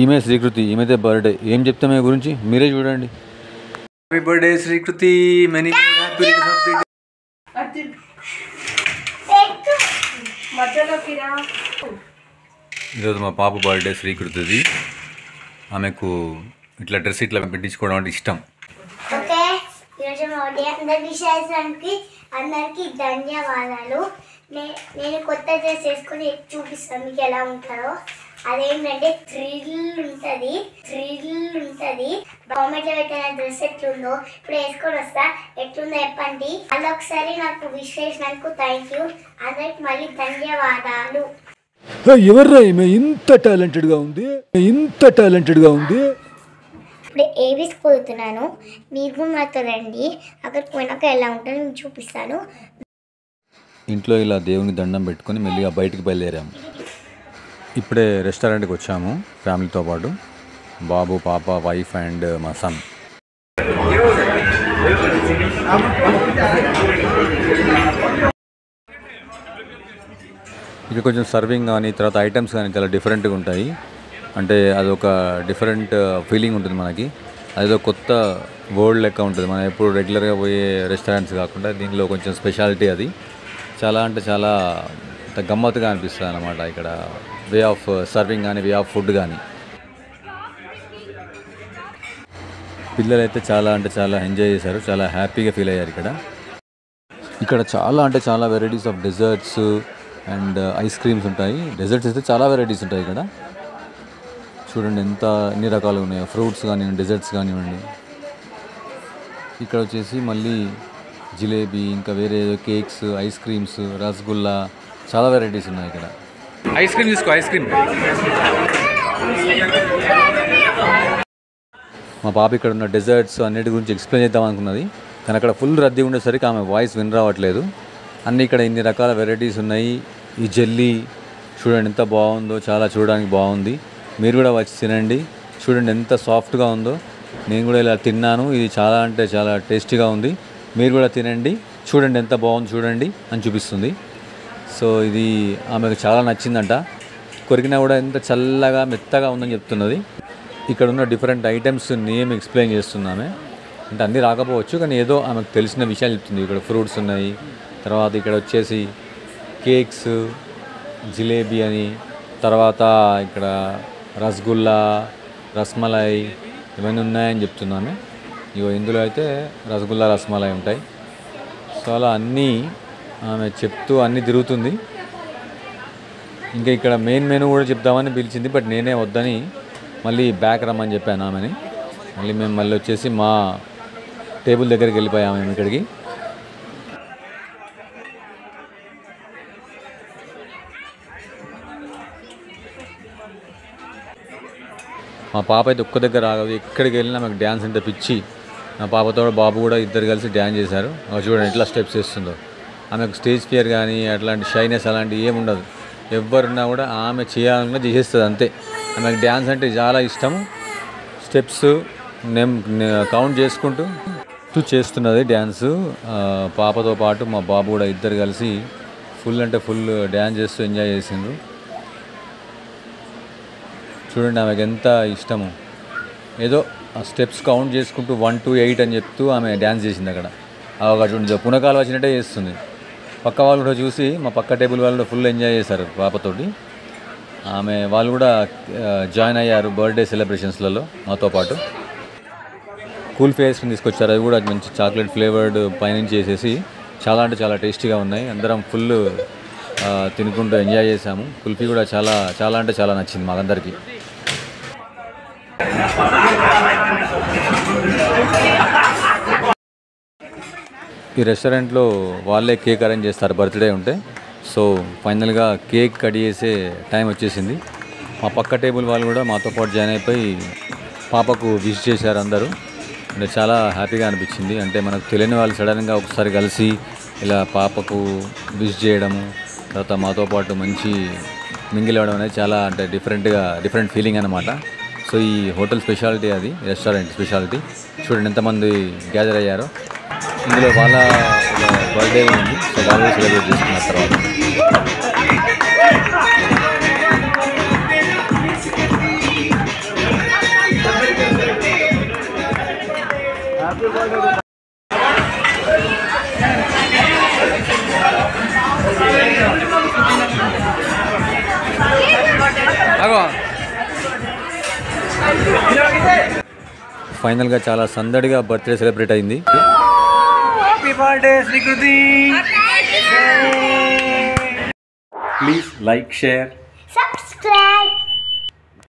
ఈమె శ్రీకృతి, ఈమెతే బర్త్డే. ఏం చెప్తామే గురించి మీరే చూడండి. Happy birthday Srikriti, many happy returns of the day. ఈరోజు మా పాప బర్త్డే శ్రీకృతిది. ఆమెకు ఇట్లా డ్రెస్ ఇట్లా పెట్టించుకోవడం అంటే ఇష్టం. ఓకే, ఈరోజు మా అందరికీ ధన్యవాదాలు. నేను కొత్త డ్రెస్ వేసుకొని చూపిస్తాను మీకు ఎలా ఉంటారో. అదేంటంటే థ్రిల్ ఉంటుంది. గవర్నమెంట్లో పెట్టిన డ్రెస్ ఎట్లుందో ఇప్పుడు వేసుకొని వస్తా. ఎట్లుందో చెప్పండి. మళ్ళీ ఒకసారి నాకు విష్ చేసినందుకు థ్యాంక్ యూ. అందరికి మళ్ళీ ధన్యవాదాలు. ఎవర్రా ఈమె ఇంత టాలెంటెడ్గా ఉంది. ఇప్పుడు ఏబీస్ పోతున్నాను. మీరు నాతో రండి. అక్కడికి పోయినాక ఎలా ఉంటుందో మీకు చూపిస్తాను. ఇంట్లో ఇలా దేవుని దండం పెట్టుకొని మెల్లిగా బయటికి బయలుదేరాము. ఇప్పుడే రెస్టారెంట్కి వచ్చాము ఫ్యామిలీతో పాటు. బాబు, పాప, వైఫ్ అండ్ మా సన్. ఇక కొంచెం సర్వింగ్ కానీ తర్వాత ఐటమ్స్ కానీ చాలా డిఫరెంట్గా ఉంటాయి. అంటే అదొక డిఫరెంట్ ఫీలింగ్ ఉంటుంది మనకి. అదేదో కొత్త వరల్డ్ లెక్క ఉంటుంది. మనం ఎప్పుడు రెగ్యులర్గా పోయే రెస్టారెంట్స్ కాకుండా దీనిలో కొంచెం స్పెషాలిటీ అది. చాలా అంటే చాలా గమ్మత్తుగా అనిపిస్తుంది అన్నమాట. ఇక్కడ వే ఆఫ్ సర్వింగ్ కానీ వే ఆఫ్ ఫుడ్ కానీ. పిల్లలు అయితే చాలా అంటే చాలా ఎంజాయ్ చేశారు, చాలా హ్యాపీగా ఫీల్ అయ్యారు. ఇక్కడ చాలా అంటే చాలా varieties of desserts and ice creams ఉంటాయి. డెజర్ట్స్ అయితే చాలా వెరైటీస్ ఉంటాయి ఇక్కడ. చూడండి ఎన్ని రకాలు ఉన్నాయో. ఫ్రూట్స్ కానివ్వండి, డెజర్ట్స్ కానివ్వండి. ఇక్కడ వచ్చేసి మళ్ళీ జిలేబీ, ఇంకా వేరే కేక్స్, ఐస్ క్రీమ్స్, రసగుల్లా, చాలా వెరైటీస్ ఉన్నాయి ఇక్కడ. ఐస్ క్రీమ్ తీసుకో, ఐస్ క్రీమ్. మా పాప ఇక్కడ ఉన్న డెజర్ట్స్ అన్నిటి గురించి ఎక్స్ప్లెయిన్ చేద్దాం అనుకున్నది, కానీ అక్కడ ఫుల్ రద్దీ ఉండేసరికి ఆమె వాయిస్ వినరావట్లేదు. అన్నీ ఇక్కడ ఇన్ని రకాల వెరైటీస్ ఉన్నాయి. ఈ జెల్లీ చూడండి ఎంత బాగుందో, చాలా చూడడానికి బాగుంది. మీరు కూడా వచ్చి తినండి. చూడండి ఎంత సాఫ్ట్గా ఉందో. నేను కూడా ఇలా తిన్నాను. ఇది చాలా అంటే చాలా టేస్టీగా ఉంది. మీరు కూడా తినండి, చూడండి ఎంత బాగుంది చూడండి అని చూపిస్తుంది. సో ఇది ఆమెకు చాలా నచ్చిందంట. కొరికినా కూడా ఎంత చల్లగా మెత్తగా ఉందని చెప్తున్నది. ఇక్కడ ఉన్న డిఫరెంట్ ఐటమ్స్ నేమ్ ఎక్స్ప్లెయిన్ చేస్తున్నామే. అంటే అన్నీ రాకపోవచ్చు, కానీ ఏదో ఆమెకు తెలిసిన విషయాలు చెప్తుంది. ఇక్కడ ఫ్రూట్స్ ఉన్నాయి, తర్వాత ఇక్కడ వచ్చేసి కేక్స్, జిలేబీ అని, తర్వాత ఇక్కడ రసగుల్లా, రస్మలై ఇవన్నీ ఉన్నాయని చెప్తున్నామే. ఇందులో అయితే రసగుల్లా, రస్మలై ఉంటాయి. సో అలా అన్నీ ఆమె చెప్తూ అన్నీ తిరుగుతుంది. ఇంకా ఇక్కడ మెయిన్ మెనూ కూడా చెప్దామని పిలిచింది, బట్ నేనే వద్దని మళ్ళీ బ్యాక్ రమ్మని చెప్పాను ఆమెని. మేము మళ్ళీ వచ్చేసి మా టేబుల్ దగ్గరికి వెళ్ళిపోయాము మేము ఇక్కడికి. మా పాప అయితే ఒక్క దగ్గర ఆగదు. ఎక్కడికి వెళ్ళినా మాకు డ్యాన్స్ అంటే పిచ్చి. మా పాపతో బాబు కూడా ఇద్దరు కలిసి డ్యాన్స్ చేశారు. చూడండి ఎట్లా స్టెప్స్ వేస్తుందో. ఆమెకు స్టేజ్ ఫియర్ కానీ అట్లాంటి షైనెస్ అలాంటివి ఏముండదు. ఎవరున్నా కూడా ఆమె చేయాలన్నా చేసేస్తుంది అంతే. ఆమెకు డ్యాన్స్ అంటే చాలా ఇష్టం. స్టెప్స్ కౌంట్ చేసుకుంటూ చేస్తున్నది డ్యాన్సు. పాపతో పాటు మా బాబు కూడా ఇద్దరు కలిసి ఫుల్ అంటే ఫుల్ డ్యాన్స్ చేస్తూ ఎంజాయ్ చేసిండ్రు. చూడండి ఆమెకు ఎంత ఇష్టము. ఏదో ఆ స్టెప్స్ కౌంట్ చేసుకుంటూ 1 to 8 అని చెప్తూ ఆమె డ్యాన్స్ చేసింది అక్కడ. చూడండి పునకాలు వచ్చినట్టే చేస్తుంది. పక్క వాళ్ళు కూడా చూసి మా పక్క టేబుల్ వాళ్ళు ఫుల్ ఎంజాయ్ చేశారు పాపతోటి. వాళ్ళు కూడా జాయిన్ అయ్యారు బర్త్డే సెలబ్రేషన్స్లలో మాతో పాటు. కూల్ ఫేస్ని తీసుకొచ్చారు. అది కూడా మంచి చాక్లెట్ ఫ్లేవర్డ్ పైనుంచి చేసేసి చాలా అంటే చాలా టేస్టీగా ఉన్నాయి. అందరం ఫుల్ తినుకుంటూ ఎంజాయ్ చేసాము. కుల్ఫీ కూడా చాలా చాలా అంటే చాలా నచ్చింది మాకందరికీ. ఈ రెస్టారెంట్లో వాళ్ళే కేక్ అరేంజ్ చేస్తారు బర్త్డే ఉంటే. సో ఫైనల్గా కేక్ కట్ చేసే టైం వచ్చేసింది. మా పక్క టేబుల్ వాళ్ళు కూడా మాతో పాటు జాయిన్ అయిపోయి పాపకు విష్ చేశారు అందరూ. అంటే చాలా హ్యాపీగా అనిపించింది. అంటే మనకు తెలియని వాళ్ళు సడన్గా ఒకసారి కలిసి ఇలా పాపకు విష్ చేయడము, తర్వాత మాతో పాటు మంచి మింగిల్ అవ్వడం అనేది చాలా అంటే డిఫరెంట్ ఫీలింగ్ అన్నమాట. సో ఈ హోటల్ స్పెషాలిటీ అది, రెస్టారెంట్ స్పెషాలిటీ. చూడండి ఎంతమంది గ్యాదర్ అయ్యారో. ఇందులో వాళ్ళ బర్త్డే ఉంది, సో వాళ్ళు సెలబ్రేట్ చేసుకున్న తర్వాత ఫైనల్గా చాలా సందడిగా బర్త్డే సెలబ్రేట్ అయింది. Please like, share, subscribe.